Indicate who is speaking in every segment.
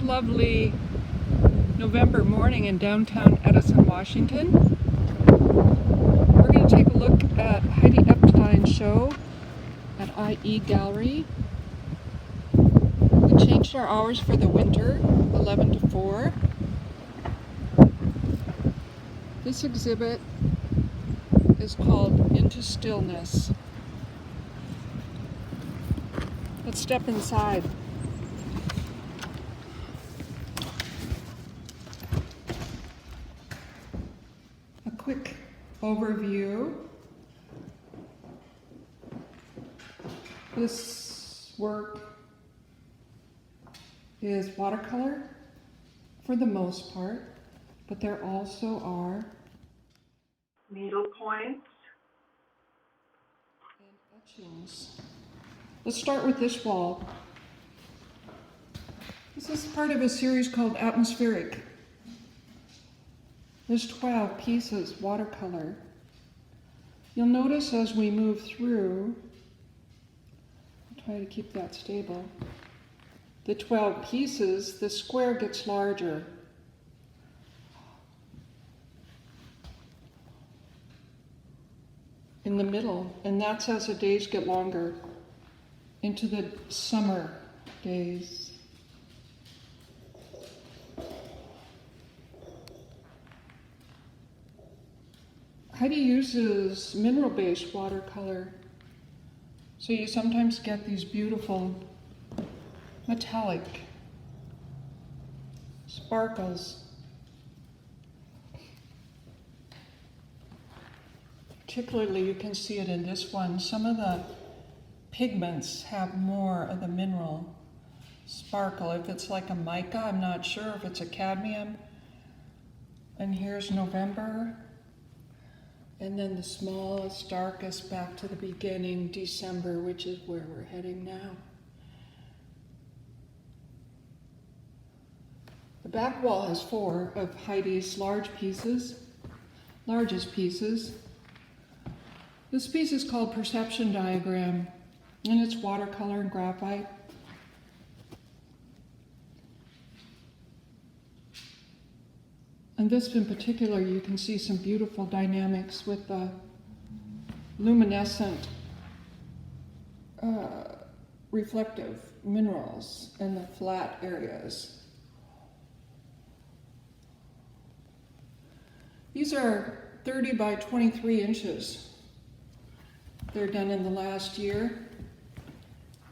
Speaker 1: lovely November morning in downtown Edison, Washington. We're going to take a look at Heidi Epstein's show at IE Gallery. We changed our hours for the winter, 11 to 4. This exhibit is called Into Stillness. Let's step inside. A quick overview. This work is watercolor for the most part, but there also are needle points and etchings. Let's start with this wall. This is part of a series called Atmospheric. There's 12 pieces, watercolor. You'll notice as we move through, I'll try to keep that stable, the 12 pieces, the square gets larger. In the middle, and that's as the days get longer into the summer days. Heidi uses mineral-based watercolor, so you sometimes get these beautiful metallic sparkles. Particularly, you can see it in this one. Some of the pigments have more of the mineral sparkle. If it's like a mica, I'm not sure if it's a cadmium. And here's November. And then the smallest, darkest back to the beginning, December, which is where we're heading now. The back wall has 4 of Heidi's largest pieces. This piece is called Perception Diagram, and it's watercolor and graphite. And this in particular, you can see some beautiful dynamics with the luminescent reflective minerals and the flat areas. These are 30 by 23 inches. They're done in the last year.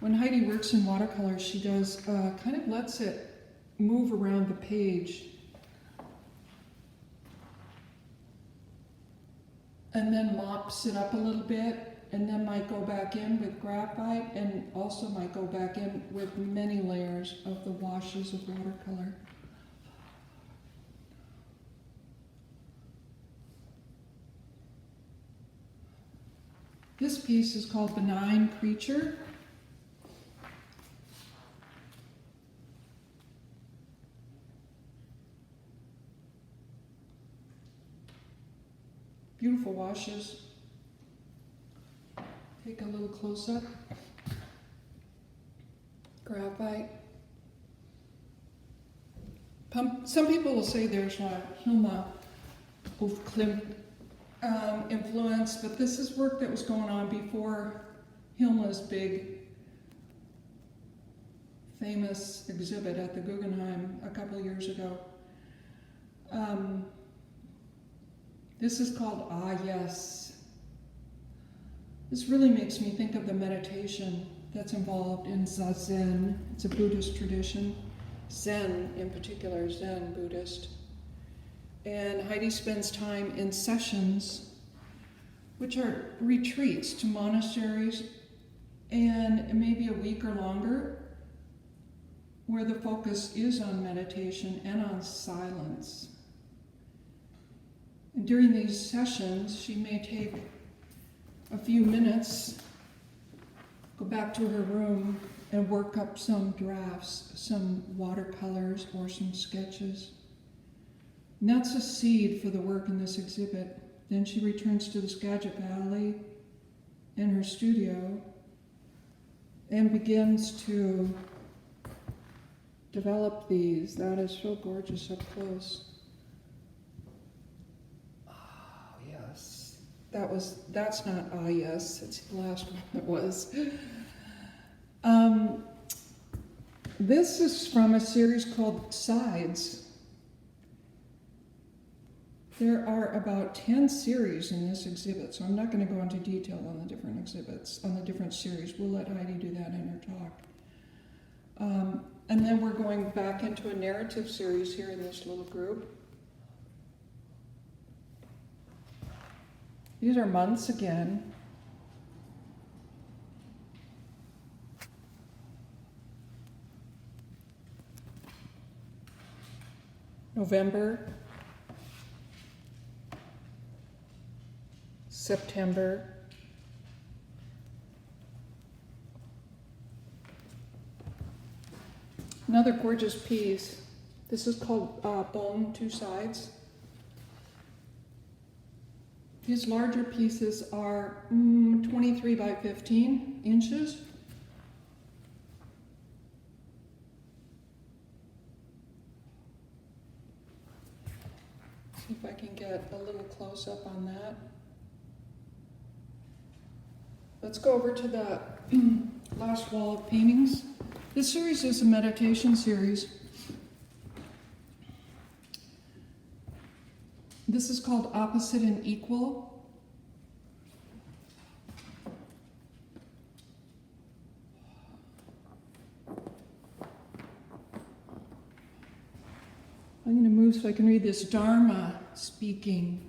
Speaker 1: When Heidi works in watercolor, she does kind of lets it move around the page. And then mops it up a little bit, and then might go back in with graphite, and also might go back in with many layers of the washes of watercolor. This piece is called Benign Creature. Beautiful washes. Take a little close-up. Graphite. Some people will say there's a Hilma of Klimt influence, but this is work that was going on before Hilma's big, famous exhibit at the Guggenheim a couple of years ago. This is called Ah Yes. This really makes me think of the meditation that's involved in Zazen. It's a Buddhist tradition. Zen in particular, Zen Buddhist. And Heidi spends time in sessions, which are retreats to monasteries, and maybe a week or longer, where the focus is on meditation and on silence. And during these sessions, she may take a few minutes, go back to her room, and work up some drafts, some watercolors or some sketches. And that's a seed for the work in this exhibit. Then she returns to the Skagit Valley in her studio and begins to developed these. That is so gorgeous up close. Oh, yes. That's not ah, yes. It's the last one it was. This is from a series called Sides. There are about 10 series in this exhibit, so I'm not going to go into detail on the different exhibits, on the different series. We'll let Heidi do that in her talk. And then we're going back into a narrative series here in this little group. These are months again. November, September, another gorgeous piece. This is called Bone Two Sides. These larger pieces are 23 by 15 inches. See if I can get a little close up on that. Let's go over to the last wall of paintings. This series is a meditation series. This is called Opposite and Equal. I'm going to move so I can read this. Dharma speaking.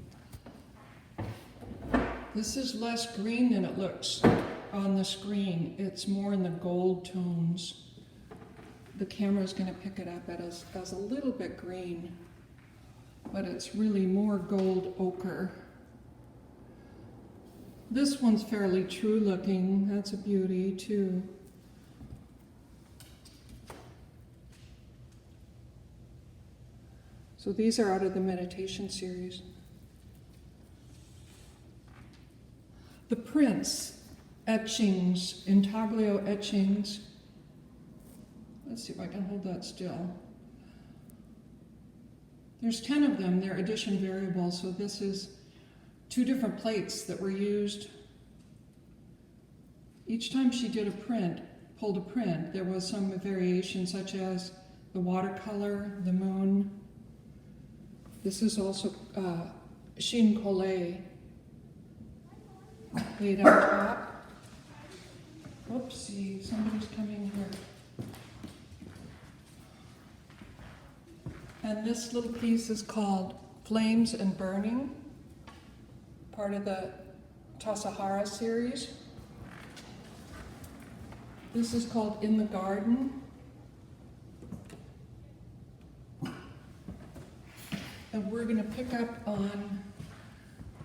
Speaker 1: This is less green than it looks on the screen. It's more in the gold tones. The camera's going to pick it up as a little bit green, but it's really more gold ochre. This one's fairly true looking. That's a beauty too. So these are out of the meditation series. The prints, etchings, intaglio etchings. Let's see if I can hold that still. There's 10 of them. They're addition variables. So this is 2 different plates that were used. Each time she did a print, pulled a print, there was some variation, such as the watercolor, the moon. This is also Shin Kole laid on top. Whoopsie, somebody's coming here. And this little piece is called Flames and Burning, part of the Tassajara series. This is called In the Garden. And we're going to pick up on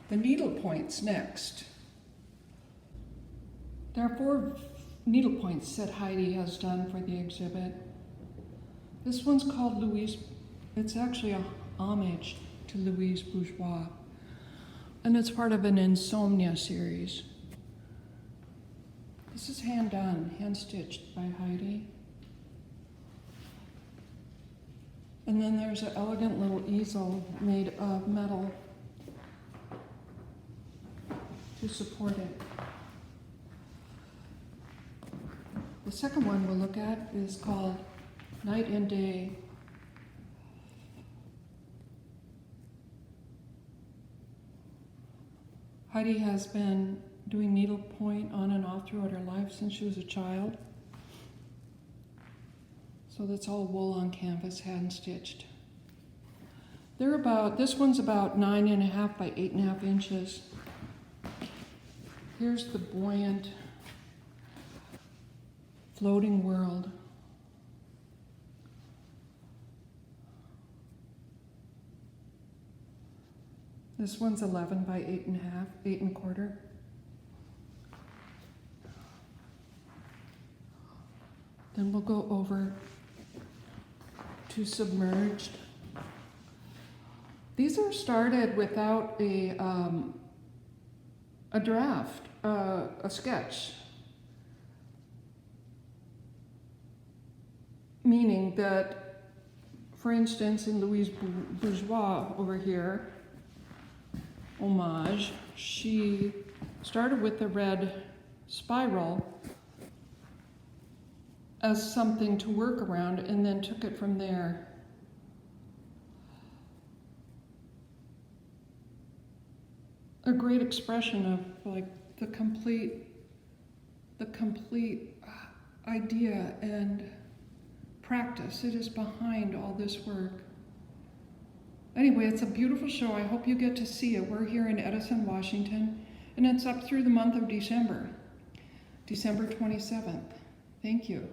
Speaker 1: the needle points next. There are 4 needle points that Heidi has done for the exhibit. This one's called Louise. It's actually a homage to Louise Bourgeois. And it's part of an Insomnia series. This is hand done, hand stitched by Heidi. And then there's an elegant little easel made of metal to support it. The second one we'll look at is called Night and Day. Heidi has been doing needlepoint on and off throughout her life since she was a child. So that's all wool on canvas, hand stitched. This one's about 9.5 by 8.5 inches. Here's the buoyant, floating world. This one's 11 by 8.5, 8.25. Then we'll go over to Submerged. These are started without a draft, a sketch. Meaning that, for instance, in Louise Bourgeois over here, homage, she started with the red spiral as something to work around and then took it from there. A great expression of like the complete idea and practice. It is behind all this work. Anyway, it's a beautiful show. I hope you get to see it. We're here in Edison, Washington, and it's up through the month of December 27th. Thank you.